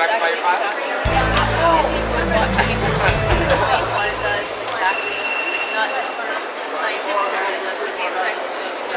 what it does exactly, not scientific, but it does with the effects of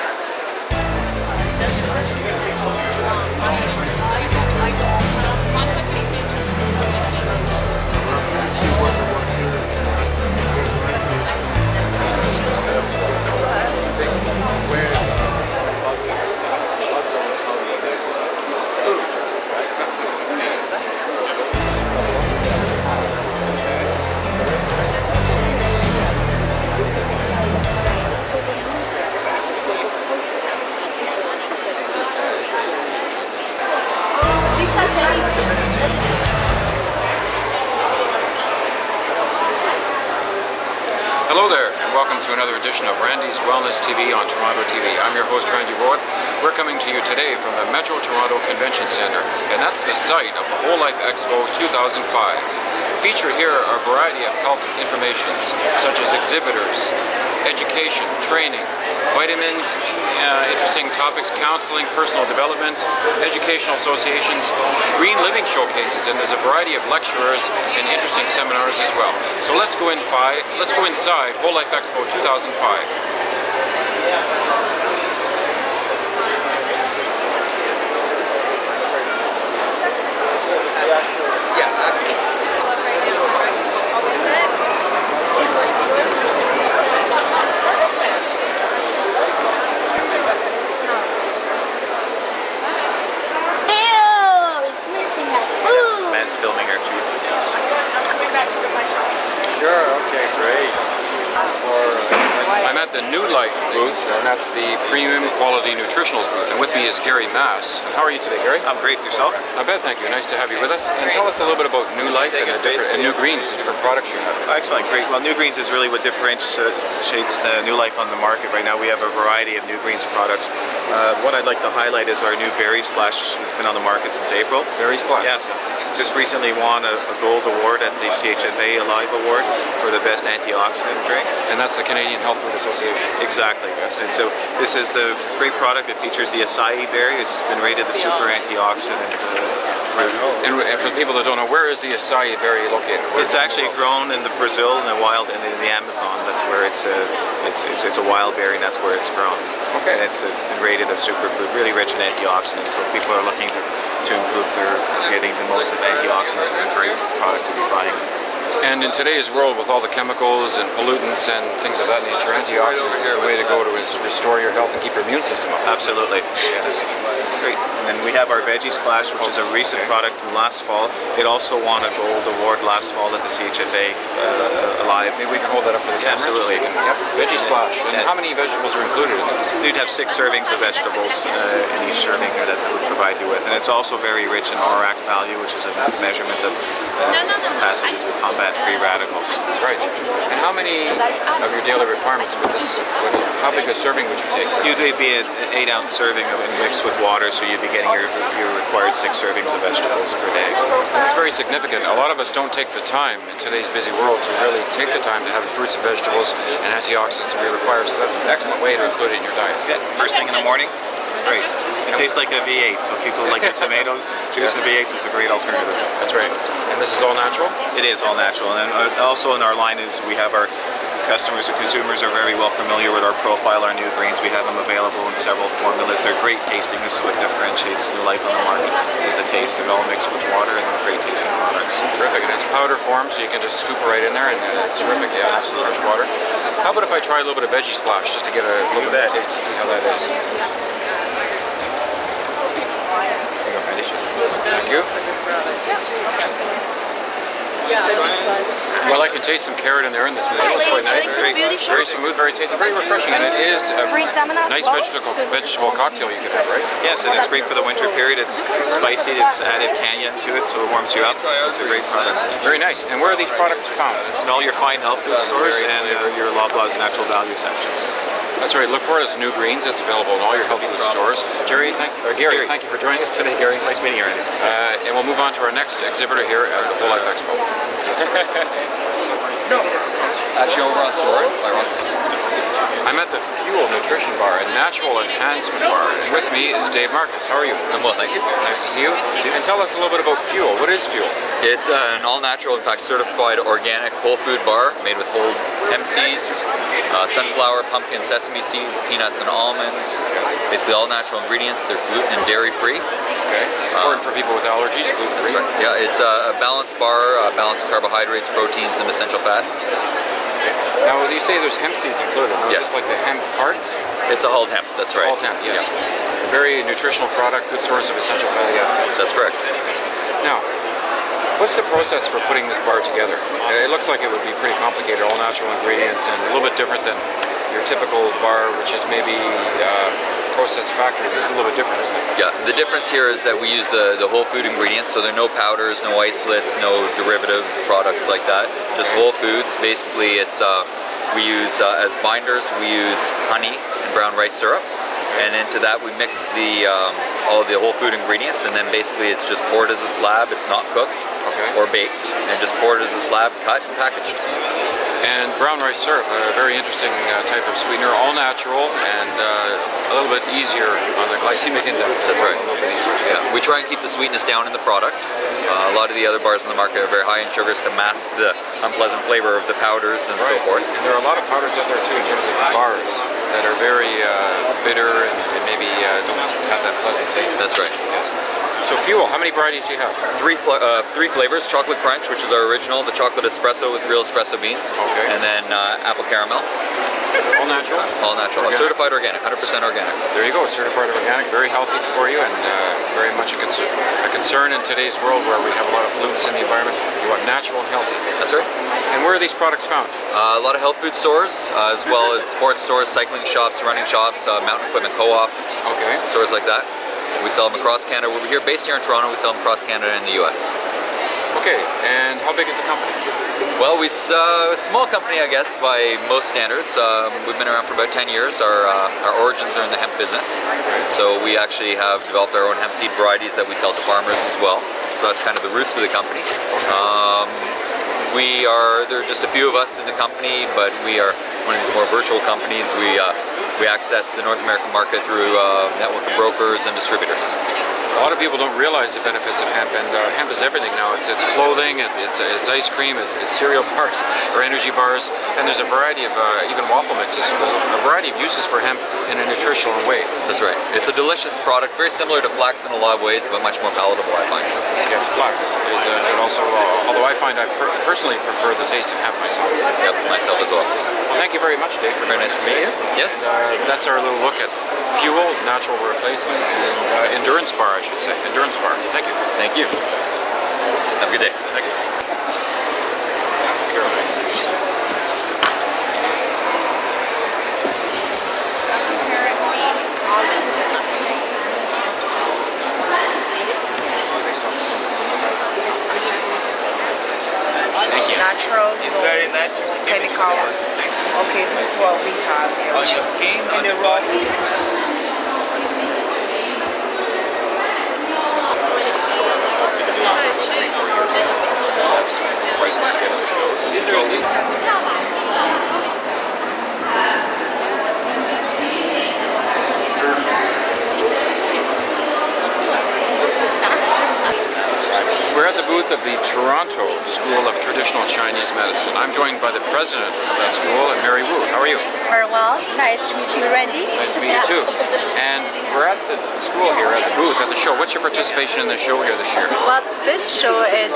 Hello there, and welcome to another edition of Randy's Wellness TV on Toronto TV. I'm your host, Randy Roy. We're coming to you today from the Metro Toronto Convention Centre, and that's the site of the Whole Life Expo 2005. Featured here are a variety of health informations, such as exhibitors, education, training, vitamins, interesting topics, counseling, personal development, educational associations, green living showcases, and there's a variety of lecturers and interesting seminars as well. So let's go inside Whole Life Expo 2005. Filming our chief. Sure, okay, great. I'm at the New Life booth, and that's the premium quality nutritionals booth. And with me is Gary Mass. And how are you today, Gary? I'm great. Yourself? Not bad, thank you. Nice to have you with us. And tell us a little bit about New Life and New Greens, the different products you have. Excellent, great. Well, New Greens is really what differentiates the New Life on the market right now. We have a variety of New Greens products. What I'd like to highlight is our new Berry Splash, which has been on the market since April. Berry Splash? Yes. Just recently won a gold award at the CHFA Alive Award for the best antioxidant drink. And that's the Canadian Health Food Association. Exactly, yes. And so this is the great product. It features the acai berry. It's been rated the super antioxidant fruit. And for people that don't know, where is the acai berry located? It's actually grown in the Brazil and the wild in the Amazon. That's where it's a wild berry, and that's where it's grown. Okay. And it's been rated a superfood, really rich in antioxidants. So people are looking to improve their getting the most of antioxidants. It's a great product to be buying. And in today's world, with all the chemicals and pollutants and things of that nature, antioxidants is the way to go to restore your health and keep your immune system up. Absolutely. Yes. Great. And then we have our Veggie Splash, which is a recent product from last fall. It also won a gold award last fall at the CHFA Alive. Maybe we can hold that up for the camera. Absolutely. Yep. Veggie Splash. And how many vegetables are included in this? You'd have 6 servings of vegetables in each serving that would provide you with. And it's also very rich in ORAC value, which is a measurement of capacity to combat free radicals. Right. And how many of your daily requirements would this, how big a serving would you take? Usually it'd be an 8-ounce serving of it mixed with water, so you'd be getting your required 6 servings of vegetables per day. That's very significant. A lot of us don't take the time in today's busy world to really take the time to have the fruits and vegetables and antioxidants that we require, so that's an excellent way to include it in your diet. Yeah, first thing in the morning, great. It tastes like a V8, so people like the tomatoes, juice of V8s is a great alternative. That's right. And this is all natural? It is all natural. And then also in our line is we have our customers and consumers are very well familiar with our profile, our New Greens. We have them available in several formulas. They're great tasting. This is what differentiates New Life on the market, is the taste. They're all mixed with water and they're great tasting products. Terrific. And it's powder form, so you can just scoop it right in there, and it's terrific. Yeah, it's fresh water. How about if I try a little bit of Veggie Splash, just to get a little bit of taste to see how that is? Thank you. Well, I can taste some carrot in there, and the tomato is quite nice. Very smooth, very tasty, very refreshing, and it is a nice vegetable cocktail you could have, right? Yes, and it's great for the winter period. It's spicy, it's added cayenne to it, so it warms you up. It's a great product. Very nice. And where are these products found? In all your fine health food stores and your Loblaws natural value sections. That's right. Look for it. It's New Greens. It's available in all your health food stores. Gary, thank you for joining us today, Gary. Nice meeting you, Randy. And we'll move on to our next exhibitor here at the Whole Life Expo. Actually, over on Soren, by Ron. I'm at the Fuel Nutrition Bar, a natural enhancement bar. And with me is Dave Marcus. How are you? I'm well, thank you. Nice to see you. And tell us a little bit about Fuel. What is Fuel? It's an all-natural, in fact, certified organic whole food bar made with whole hemp seeds, sunflower, pumpkin, sesame seeds, peanuts, and almonds. Basically, all natural ingredients. They're gluten and dairy-free. Okay. Important for people with allergies. That's right. Yeah, it's a balanced bar, balanced carbohydrates, proteins, and essential fat. Now, you say there's hemp seeds included. Now, Yes. is this like the hemp parts? It's a hulled hemp. That's right. All hemp, yes. Yeah. A very nutritional product, good source of essential fatty acids. That's correct. Now, what's the process for putting this bar together? It looks like it would be pretty complicated, all natural ingredients, and a little bit different than your typical bar, which is maybe processed factory. This is a little bit different, isn't it? Yeah, the difference here is that we use the whole food ingredients, so there are no powders, no isolates, no derivative products like that. Just whole foods. Basically, it's we use as binders, we use honey and brown rice syrup, and into that we mix the all of the whole food ingredients, and then basically it's just poured as a slab. It's not cooked or baked, and just poured as a slab, cut and packaged. And brown rice syrup, a very interesting type of sweetener, all natural and a little bit easier on the glycemic index. That's right. A little bit easier. Yeah, we try and keep the sweetness down in the product. A lot of the other bars in the market are very high in sugars to mask the unpleasant flavor of the powders and so forth. And there are a lot of powders out there too in terms of bars that are very bitter and maybe don't have that pleasant taste. That's right. Yes. So Fuel, how many varieties do you have? Three flavors: chocolate crunch, which is our original, the chocolate espresso with real espresso beans, Okay. and then apple caramel. All natural? All natural, Organic? certified organic, 100% organic. There you go, certified organic, very healthy for you, and very much a concern in today's world where we have a lot of pollutants in the environment. You want natural and healthy. That's right. And where are these products found? A lot of health food stores, as well as sports stores, cycling shops, running shops, mountain equipment co-op, Okay. stores like that. We sell them across Canada. We're based here in Toronto. We sell them across Canada and the U.S. Okay, and how big is the company? Well, we're a small company, I guess, by most standards. We've been around for about 10 years. Our origins are in the hemp business. So we actually have developed our own hemp seed varieties that we sell to farmers as well. So that's kind of the roots of the company. There are just a few of us in the company, but we are one of these more virtual companies. We access the North American market through a network of brokers and distributors. A lot of people don't realize the benefits of hemp, and hemp is everything now. It's clothing, it's ice cream, it's cereal bars or energy bars, and there's a variety of even waffle mixes. So there's a variety of uses for hemp in a nutritional way. That's right. It's a delicious product, very similar to flax in a lot of ways, but much more palatable, I find. Yes, flax is good also, although I find I personally prefer the taste of hemp myself. Yep, myself as well. Well, thank you very much, Dave. Very nice to meet you. Yes. That's our little look at Fuel, natural replacement, and endurance bar, I should say. Endurance bar. Thank you. Thank you. Have a good day. Thank you. Natural, no chemicals. Okay, this is what we have here. On your skin, In on the your raw. body. These are We're at the booth of the Toronto School of Traditional Chinese Medicine. I'm joined by the president of that school, Mary Wu. How are you? Very well. Nice to meet you, Randy. Nice to meet you too. And we're at the school here, at the booth, at the show. What's your participation in the show here this year? Well, this show is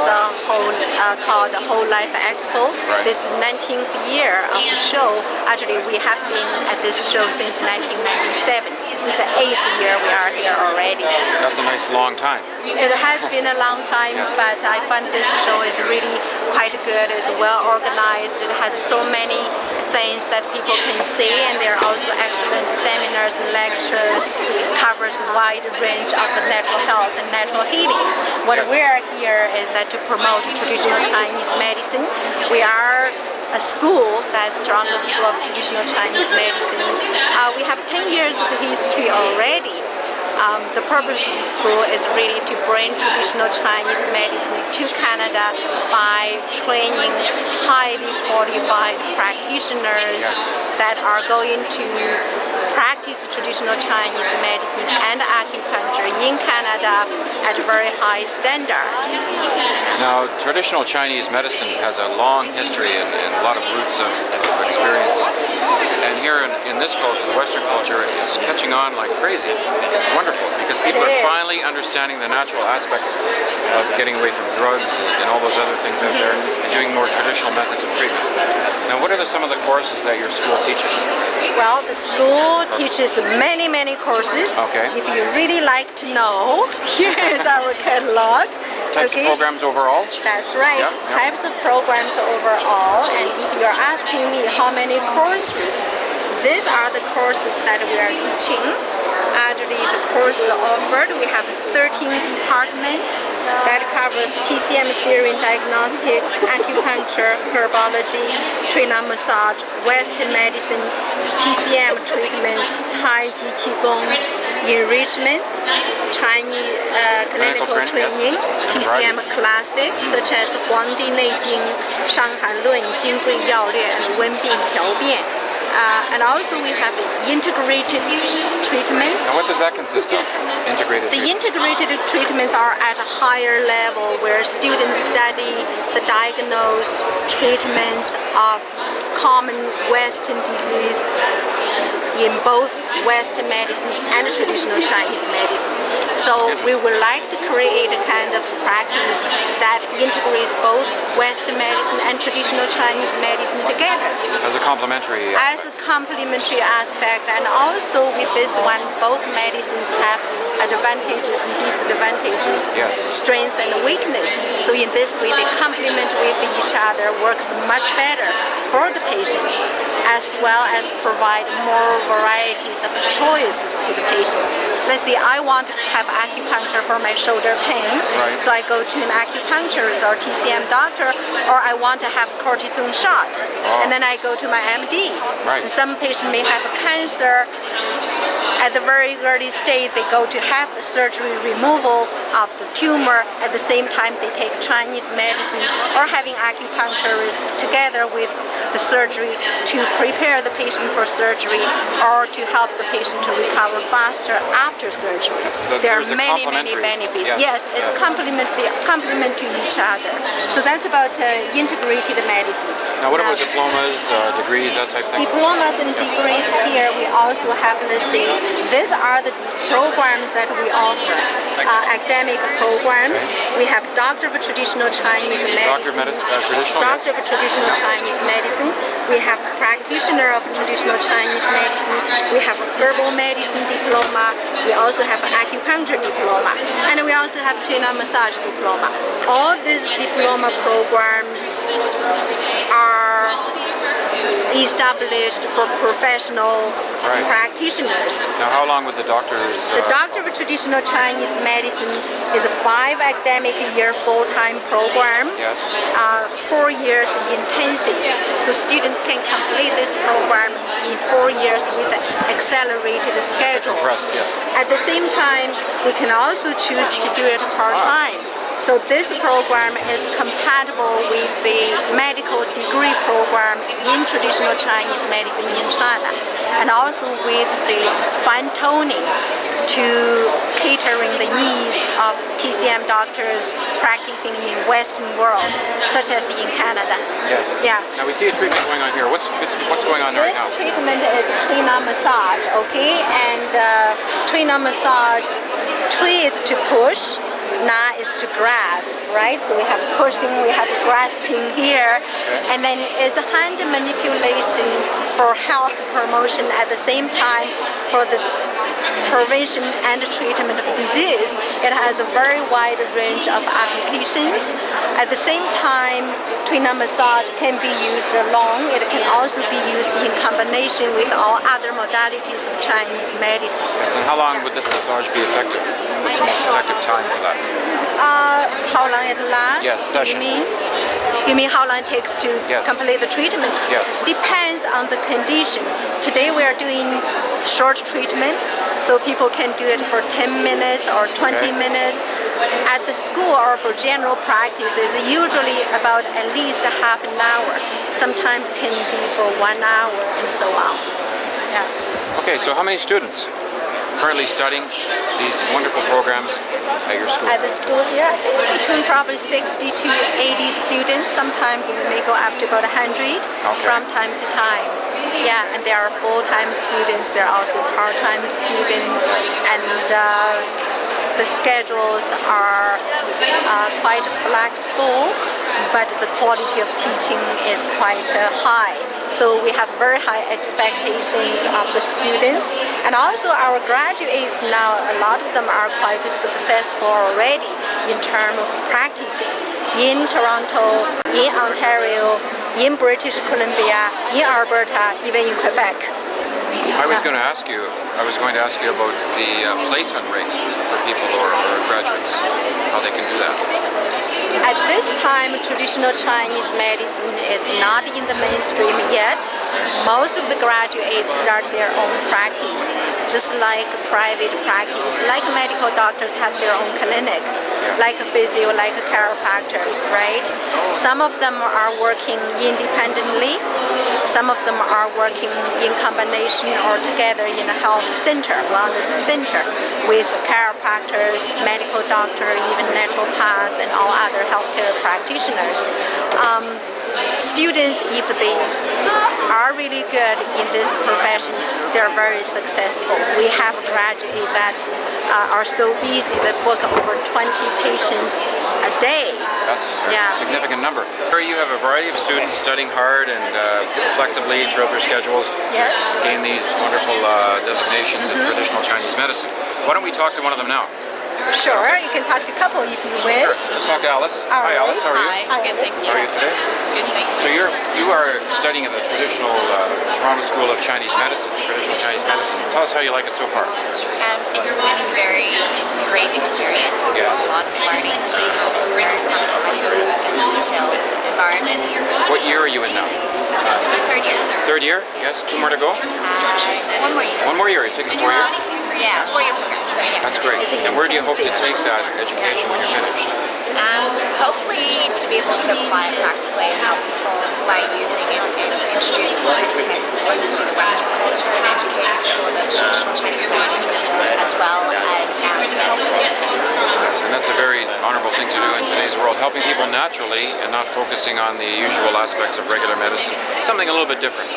called the Whole Life Expo. Right. This is 19th year of the show. Actually, we have been at this show since 1997. Since the 8th year we are here already. That's a nice long time. It has been a long time, but I find this show is really quite good. It's well organized. It has so many things that people can see, and there are also excellent seminars and lectures. Covers a wide range of natural health and natural healing. What we are here is that to promote traditional Chinese medicine. We are a school, that's Toronto School of Traditional Chinese Medicine. We have 10 years of history already. The purpose of the school is really to bring traditional Chinese medicine to Canada by training highly qualified practitioners that are going to practice traditional Chinese medicine and acupuncture in Canada at a very high standard. Now, traditional Chinese medicine has a long history and a lot of roots of experience. And here in this culture, the Western culture, it's catching on like crazy. It's wonderful because people are finally understanding the natural aspects of getting away from drugs and all those other things out there and doing more traditional methods of treatment. Now, what are some of the courses that your school teaches? Well, the school teaches many, many courses. Okay. If you really like to know, here's our catalog. Types of programs overall? That's right. Yep. Types of programs overall. And if you're asking me how many courses, these are the courses that we are teaching. Actually, the courses offered, we have 13 departments that covers TCM theory and diagnostics, acupuncture, herbology, Tui-Nan massage, Western medicine, TCM treatments, Tai Chi Qigong, enrichments, Chinese clinical training, TCM classics such as 黄帝内经、伤寒论、金匮要略, and 温病调变. And also we have integrated treatments. And what does that consist of? Integrated The treatment? integrated treatments are at a higher level where students study the diagnosed treatments of common Western disease in both Western medicine and traditional Chinese medicine. So we would like to create a kind of practice that integrates both Western medicine and traditional Chinese medicine together. As a complementary As a complementary aspect, and also with this one, both medicines have advantages and disadvantages, strength and weakness. So in this way, they complement with each other, works much better for the patients, as well as provide more varieties of choices to the patient. Let's say I want to have acupuncture for my shoulder pain, so I go to an acupuncturist or TCM doctor, or I want to have cortisone shot, and then I go to my MD. Right. Some patient may have cancer. At the very early stage, they go to have surgery removal of the tumor. At the same time, they take Chinese medicine or having acupuncturists together with the surgery to prepare the patient for surgery or to help the patient to recover faster after surgery. So there are there's a many, many complementary- benefits. Yes, it's complement to each other. So that's about integrated medicine. Now, what about diplomas, degrees, that type of thing? Diplomas and degrees here, we also have, let's see, these are the programs that we offer. Academic programs. We have Doctor of Traditional Chinese Medicine. Doctor of Traditional Chinese Medicine. We have Practitioner of Traditional Chinese Medicine. We have Herbal Medicine Diploma. We also have Acupuncture Diploma. And we also have Tui-Nan Massage Diploma. All these diploma programs are established for professional practitioners. Now, how long would the doctors... The Doctor of Traditional Chinese Medicine is a 5 academic year full-time program, 4 years intensive. So students can complete this program in 4 years with an accelerated schedule. At the same time, we can also choose to do it part-time. So this program is compatible with the medical degree program in traditional Chinese medicine in China, and also with the fine-tuning to catering the needs of TCM doctors practicing in Western world, such as in Canada. Yes. Yeah. Now we see a treatment going on here. What's going on right now? This treatment is Tui-Nan massage, okay? And Tui-Nan massage, Tui is to push, Na is to grasp, right? So we have pushing, we have grasping here, and then it's a hand manipulation for health promotion at the same time for the prevention and treatment of disease. It has a very wide range of applications. At the same time, Tui-Nan massage can be used alone. It can also be used in combination with all other modalities of Chinese medicine. Yes, and how long would this massage be effective? What's the most effective time for that? How long it lasts? Yes, session. You mean how long it takes to Yes. complete the treatment? Yes. Depends on the condition. Today we are doing short treatment, so people can do it for 10 minutes or 20 minutes. At the school or for general practice, it's usually about at least a half an hour. Sometimes it can be for 1 hour and so on. Yeah. Okay, so how many students currently studying these wonderful programs at your school? At the school here, I think between probably 60 to 80 students. Sometimes we may go up to about 100 from time to time. Yeah, and there are full-time students. There are also part-time students, and the schedules are quite flexible, but the quality of teaching is quite high. So we have very high expectations of the students, and also our graduates now, a lot of them are quite successful already in terms of practicing in Toronto, in Ontario, in British Columbia, in Alberta, even in Quebec. I was going to ask you about the placement rate for people or graduates, how they can do that. At this time, traditional Chinese medicine is not in the mainstream yet. Most of the graduates start their own practice, just like private practice, like medical doctors have their own clinic, like a physio, like a chiropractors, right? Some of them are working independently. Some of them are working in combination or together in a health center, wellness center, with chiropractors, medical doctor, even naturopaths, and all other healthcare practitioners. Students, if they are really good in this profession, they're very successful. We have graduates that are so busy that book over 20 patients a day. That's a significant number. Here you have a variety of students studying hard and flexibly throughout their schedules to gain these wonderful designations in traditional Chinese medicine. Why don't we talk to one of them now? Sure, you can talk to a couple if you wish. Sure. Let's talk to Alice. All Hi, right. Alice. How are you? Hi, good, thank you. How are you today? Good, thank you. So you are studying at the traditional Toronto School of Chinese Medicine, traditional Chinese medicine. Tell us how you like it so far. It's been a very great experience. Yes. A lot of learning. It's very detailed environment. What year are you in now? Third year. Third year? Yes. 2 more to go? 1 more year. 1 more year. You're taking 4 years? Yeah, 4 year program. That's great. And where do you hope to take that education when you're finished? Hopefully to be able to apply it practically and help people by using it and introducing Chinese medicine into the Western culture and educating people about traditional Chinese medicine as well as medical. Yes, and that's a very honorable thing to do in today's world, helping people naturally and not focusing on the usual aspects of regular medicine. Something a little bit different.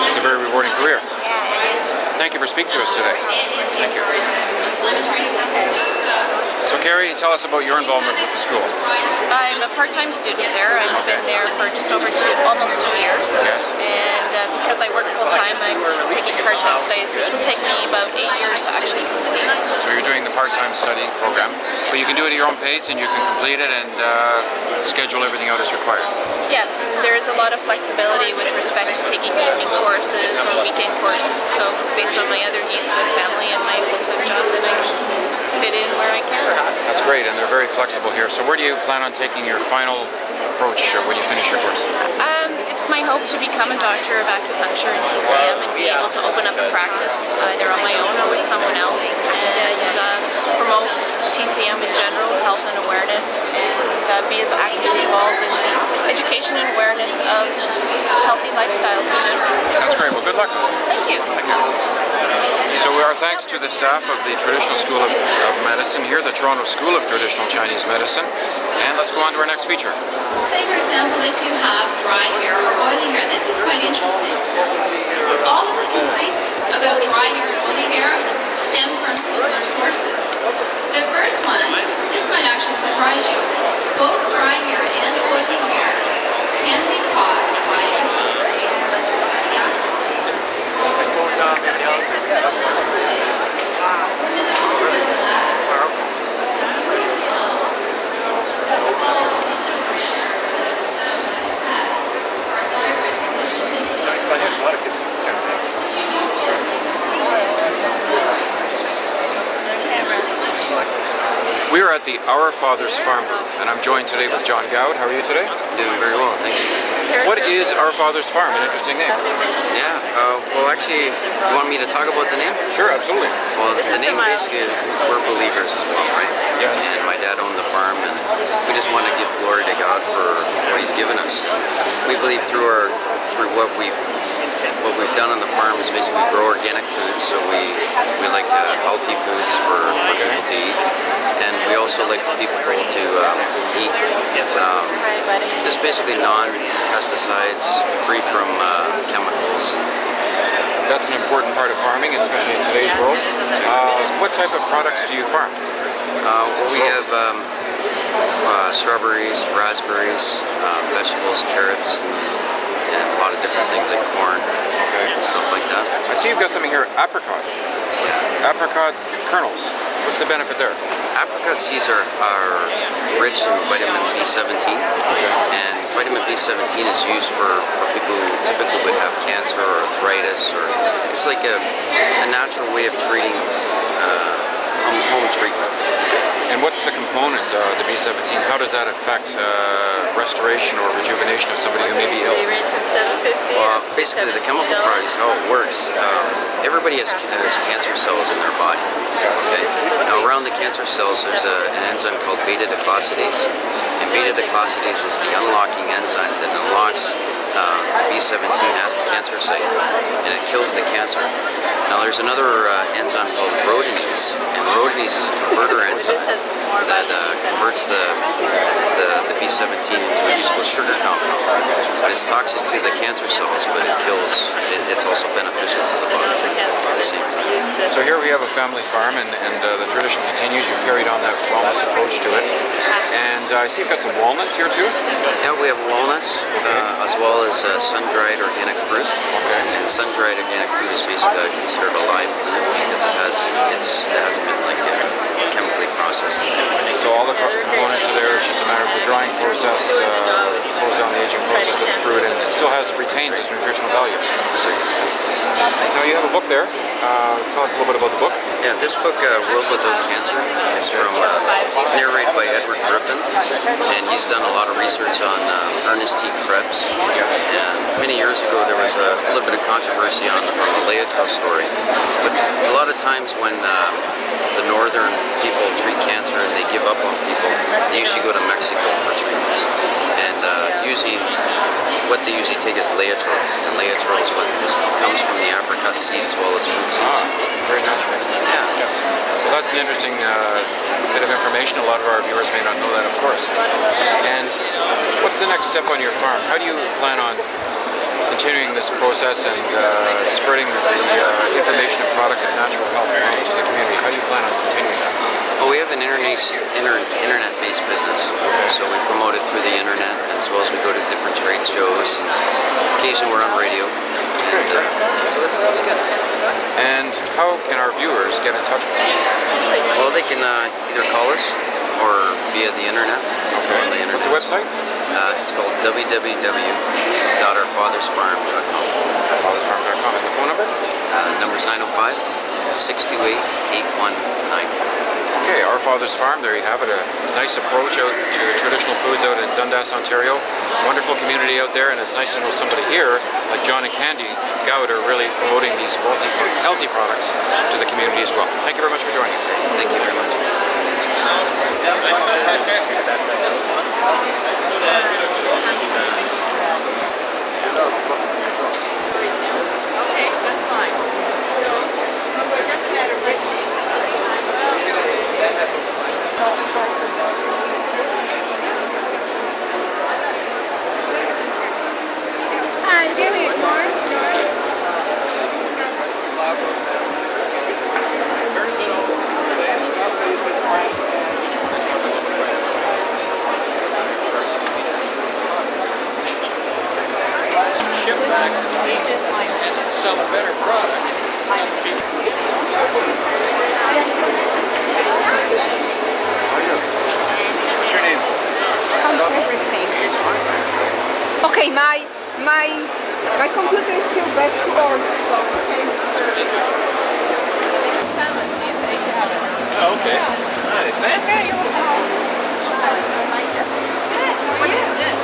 It's a very rewarding career. Thank you for speaking to us today. Thank you. So Carrie, tell us about your involvement with the school. I'm a part-time student there. I've been there for just over almost 2 years. Yes. And because I work full-time, I'm taking part-time studies, which would take me about 8 years to actually complete. So you're doing the part-time study program, but you can do it at your own pace and you can complete it and schedule everything out as required. Yeah, there's a lot of flexibility with respect to taking evening courses or weekend courses. So based on my other needs with family and my full-time job, then I can fit in where I can. That's great, and they're very flexible here. So where do you plan on taking your final approach when you finish your course? It's my hope to become a doctor of acupuncture and TCM and be able to open up a practice either on my own or with someone else and promote TCM in general, health and awareness, and be as actively involved in the education and awareness of healthy lifestyles in general. That's great. Well, good luck. Thank you. Thank you. So our thanks to the staff of the Traditional School of Medicine here, the Toronto School of Traditional Chinese Medicine. And let's go on to our next feature. Say, for example, that you have dry hair or oily hair. This is quite interesting. All of the complaints about dry hair and oily hair stem from similar sources. The first one, this might actually surprise you. Both dry hair and oily hair can be caused by We are at at the Our Father's Farm booth, and I'm joined today with John Gowd. How are you today? Doing very well, thank you. What is Our Father's Farm? An interesting name. Yeah, well actually, you want me to talk about the name? Sure, absolutely. Well, the name basically, we're believers as well, right? Yes. And my dad owned the farm, and we just want to give glory to God for what He's given us. We believe through what we've done on the farm is basically we grow organic foods, so we like to have healthy foods for people to eat, and we also like people to eat just basically non-pesticides, free from chemicals. That's an important part of farming, especially in today's world. What type of products do you farm? Well, we have strawberries, raspberries, vegetables, carrots, and a lot of different things like corn, stuff like that. I see you've got something here, apricot. Yeah. Apricot kernels. What's the benefit there? Apricot seeds are rich in vitamin B17, and vitamin B17 is used for people who typically would have cancer or arthritis, or it's like a natural way of treating home treatment. And what's the component, the B17? How does that affect restoration or rejuvenation of somebody who may be ill? Well, basically the chemical properties, how it works, everybody has cancer cells in their body. Okay. Now around the cancer cells there's an enzyme called beta-glucosidase, and beta-glucosidase is the unlocking enzyme that unlocks the B17 at the cancer site, and it kills the cancer. Now there's another enzyme called rhodinase, and rhodinase is a converter enzyme that converts the B17 into a sugar compound. But it's toxic to the cancer cells, but it's also beneficial to the body at the same time. So here we have a family farm, and the tradition continues. You've carried on that wellness approach to it. And I see you've got some walnuts here too? Yeah, we have walnuts, as well as sun-dried organic fruit. Okay. And sun-dried organic fruit is basically considered a live fruit because it hasn't been chemically processed. So all the components are there. It's just a matter of the drying process, slows down the aging process of the fruit, and it still retains its nutritional value. That's right. Now you have a book there. Tell us a little bit about the book. Yeah, this book, World Without Cancer, is it's narrated by Edward Griffin, and he's done a lot of research on Ernest T. Krebs. And many years ago there was a little bit of controversy on the Laetrile story. But a lot of times when the northern people treat cancer and they give up on people, they usually go to Mexico for treatments. And what they usually take is Laetrile, and Laetrile is what comes from the apricot seed as well as fruit seeds. Very natural. Yeah. So that's an interesting bit of information. A lot of our viewers may not know that, of course. And what's the next step on your farm? How do you plan on continuing this process and spreading the information and products of natural health and wellness to the community? How do you plan on continuing that? Well, we have an internet-based business, so we promote it through the internet, as well as we go to different trade shows, and occasionally we're on radio, and so it's good. And how can our viewers get in touch with you? Well, they can either call us or via the internet. On the internet. What's the website? It's called www.ourfathersfarm.com. Fathersfarm.com. And the phone number? Number's 905-628-8194. Okay, Our Father's Farm, there you have it, a nice approach out to traditional foods out in Dundas, Ontario. Wonderful community out there, and it's nice to know somebody here, like John and Candy Gowd, are really promoting these healthy products to the community as well. Thank you very much for joining us. Thank you very much. Okay, that's fine. So, we're just at a bridge. Give me more. This is my Sell a better product. What's your name? How's everything? Okay, my computer is still back to work, so Stand and see if they have it. Oh, okay. Nice. Thank you. What is this?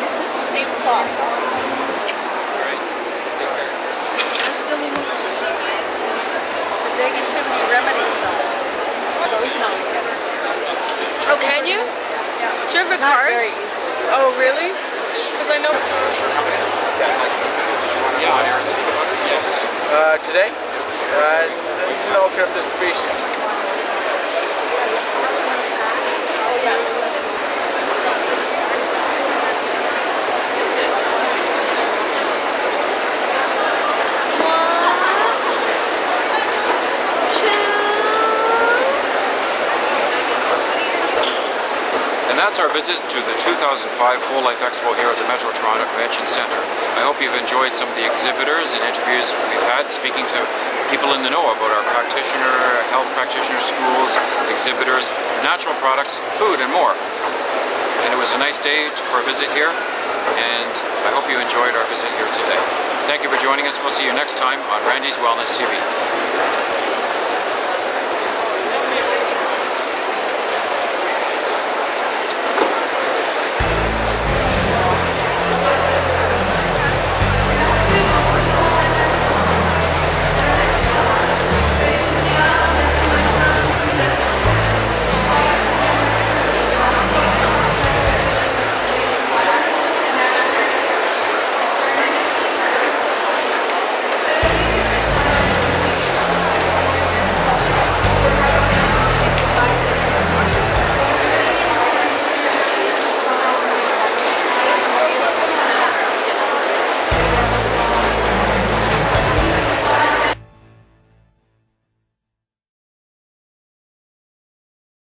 It's just a tablecloth. It's a negativity remedy style. Oh, can you? Do you have a card? Very easy. Oh, really? Because I know. Today? No current distribution. And that's our visit to the 2005 Whole Life Expo here at the Metro Toronto Convention Centre. I hope you've enjoyed some of the exhibitors and interviews we've had speaking to people in the know about our health practitioner schools, exhibitors, natural products, food and more. And it was a nice day for a visit here, and I hope you enjoyed our visit here today. Thank you for joining us. We'll see you next time on Randy's Wellness TV.